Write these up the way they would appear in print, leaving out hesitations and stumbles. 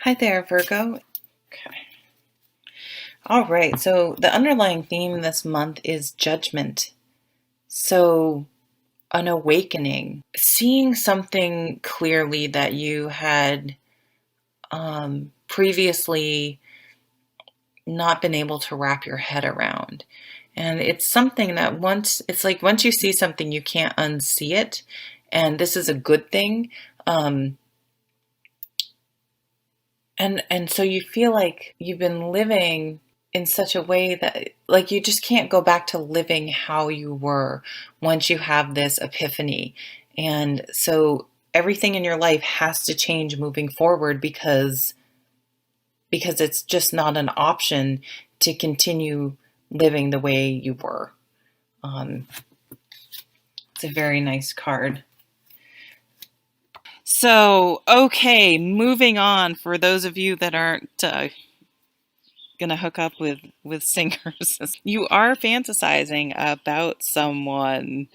Hi there, Virgo. Okay. All right. So the underlying theme this month is judgment. So an awakening, seeing something clearly that you had previously not been able to wrap your head around. And it's something that once you see something, you can't unsee it. And this is a good thing. Um, and so you feel like you've been living in such a way that like you just can't go back to living how you were once you have this epiphany. And so everything in your life has to change moving forward because it's just not an option to continue living the way you were. Um, it's a very nice card. So, okay, moving on for those of you that aren't gonna hook up with singers. You are fantasizing about someone,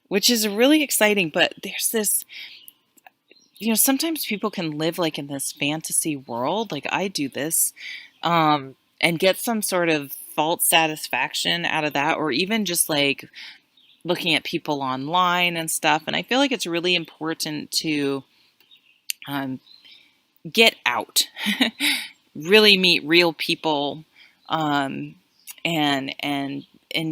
which is really exciting, but there's this, sometimes people can live like in this fantasy world, like I do this, and get some sort of false satisfaction out of that, or even just like looking at people online and stuff. And I feel like it's really important to um, get out, really meet real people, um, and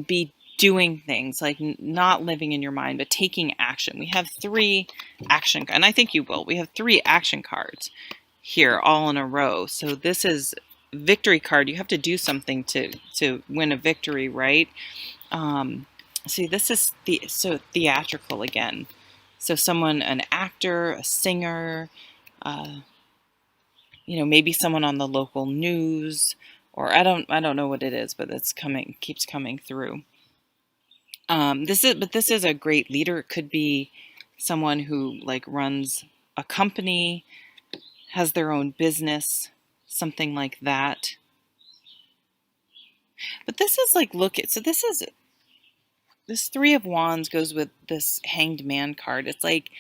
be doing things like not living in your mind, but taking action. We have three action, and I think you will. We have three action cards here, all in a row. So this is victory card. You have to do something to win a victory, right? See, this is so theatrical again. So someone, an actor, a singer, uh, maybe someone on the local news, or I don't know what it is, but it's keeps coming through. This is a great leader. It could be someone who like runs a company, has their own business, something like that. But this is like so this Three of Wands goes with this Hanged Man card. It's like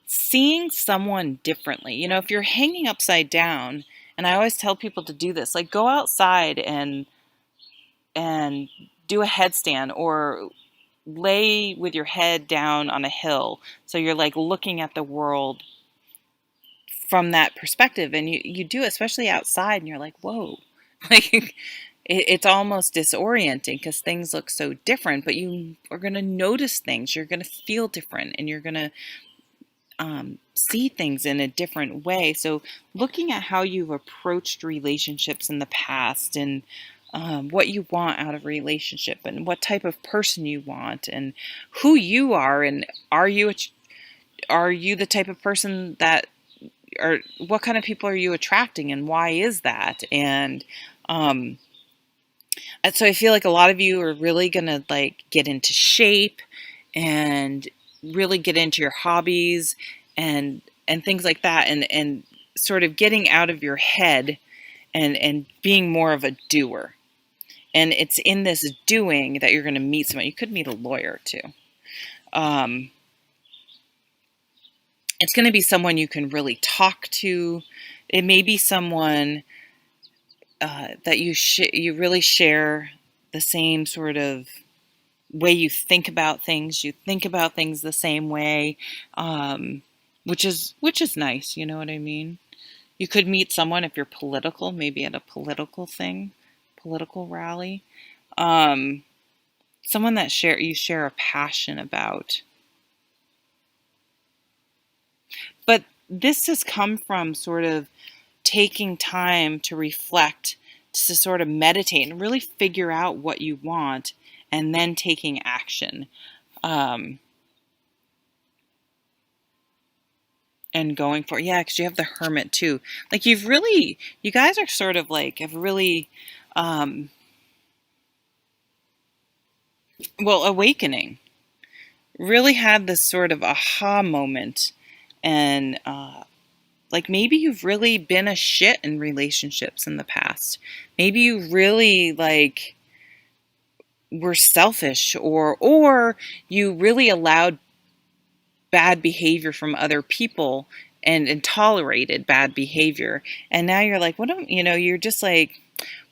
seeing someone differently. If you're hanging upside down, and I always tell people to do this, like go outside and do a headstand, or lay with your head down on a hill, so you're like looking at the world from that perspective, and you do, especially outside, and you're like, whoa. Like it's almost disorienting because things look so different, but you are going to notice things, you're going to feel different, and you're going to see things in a different way. So looking at how you've approached relationships in the past, and what you want out of a relationship, and what type of person you want, and who you are, and are you the type of person that, or what kind of people are you attracting, and why is that? Um, and so I feel like a lot of you are really gonna like get into shape and really get into your hobbies and things like that, and sort of getting out of your head and being more of a doer. And it's in this doing that you're going to meet someone. You could meet a lawyer too. Um, it's going to be someone you can really talk to. It may be someone that you really share the same sort of way you think about things. You think about things the same way, which is nice. You know what I mean? You could meet someone if you're political, maybe at a political thing, political rally. Um, Someone that you share a passion about. But this has come from sort of taking time to reflect, to sort of meditate and really figure out what you want, and then taking action. Um, and going for, yeah, because you have the Hermit too. Like you guys are sort of like, have really, um, awakening. Really had this sort of aha moment, and like maybe you've really been a shit in relationships in the past. Maybe you really like were selfish, or you really allowed bad behavior from other people, and tolerated bad behavior. And now you're like, what am, you're just like,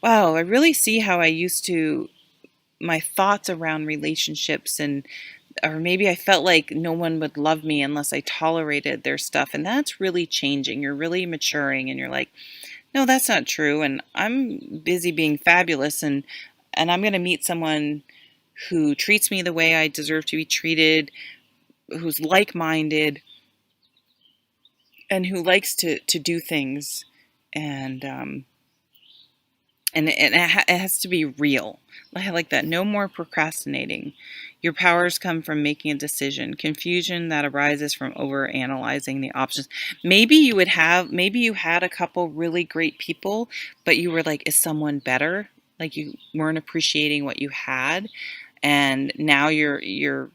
wow, I really see how I used to, my thoughts around relationships, and or maybe I felt like no one would love me unless I tolerated their stuff. And that's really changing. You're really maturing, and you're like, no, that's not true. And I'm busy being fabulous, and I'm going to meet someone who treats me the way I deserve to be treated, who's like-minded, and who likes to do things, and it has to be real. I like that. No more procrastinating. Your powers come from making a decision. Confusion that arises from over analyzing the options. Maybe you had a couple really great people, but you were like, is someone better? Like you weren't appreciating what you had, and now you're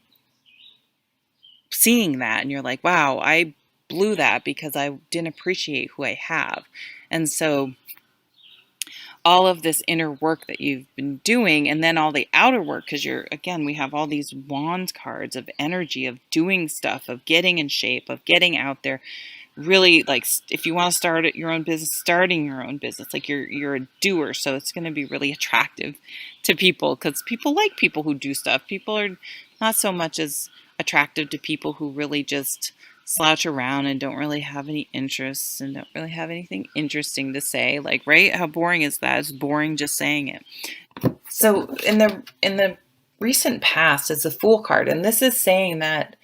seeing that, and you're like, wow, I blew that because I didn't appreciate who I have. And so all of this inner work that you've been doing, and then all the outer work, because we have all these wand cards of energy, of doing stuff, of getting in shape, of getting out there, really, like, if you want to start your own business, starting your own business, like you're a doer, so it's going to be really attractive to people, because people like people who do stuff. People are not so much as attractive to people who really just slouch around and don't really have any interests and don't really have anything interesting to say. Like, right? How boring is that? It's boring just saying it. So in the recent past is the Fool card, and this is saying that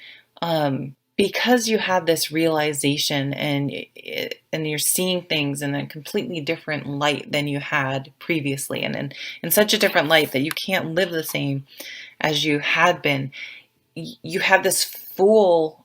because you had this realization, and you're seeing things in a completely different light than you had previously, and in such a different light that you can't live the same as you had been. You have this Fool.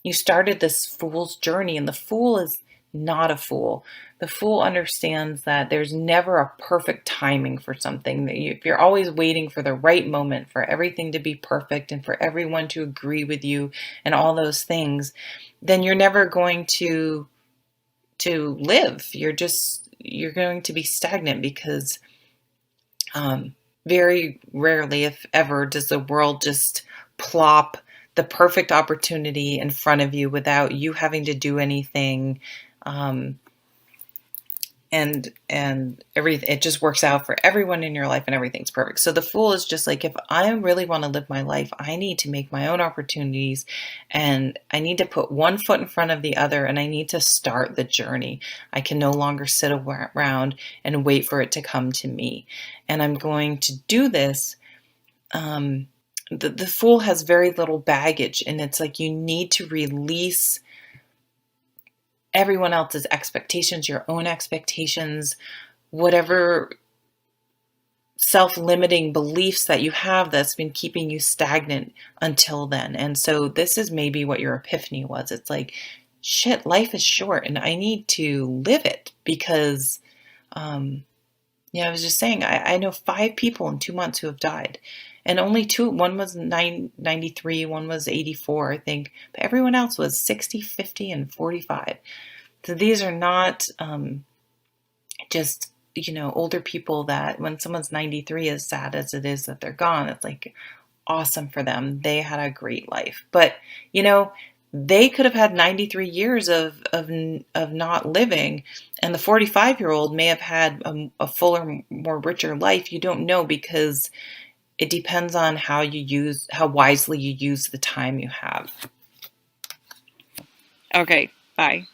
You started this fool's journey, and the fool is not a fool. The fool understands that there's never a perfect timing for something. That if you're always waiting for the right moment for everything to be perfect and for everyone to agree with you and all those things, then you're never going to live. You're going to be stagnant, because very rarely, if ever, does the world just plop the perfect opportunity in front of you without you having to do anything. And everything, it just works out for everyone in your life, and everything's perfect. So the Fool is just like, if I really want to live my life, I need to make my own opportunities, and I need to put one foot in front of the other, and I need to start the journey. I can no longer sit around and wait for it to come to me. And I'm going to do this. The Fool has very little baggage, and it's like you need to release everyone else's expectations, your own expectations, whatever self-limiting beliefs that you have that's been keeping you stagnant until then. And so this is maybe what your epiphany was. It's like, shit, life is short and I need to live it, because I was just saying, I know 5 people in 2 months who have died, and only 2, one was 93, one was 84, I think, but everyone else was 60, 50, and 45. So these are not just, older people that when someone's 93, as sad as it is that they're gone, it's like awesome for them. They had a great life. But, they could have had 93 years of not living, and the 45-year-old may have had a fuller, more richer life. You don't know, because it depends on how wisely you use the time you have. Okay, bye.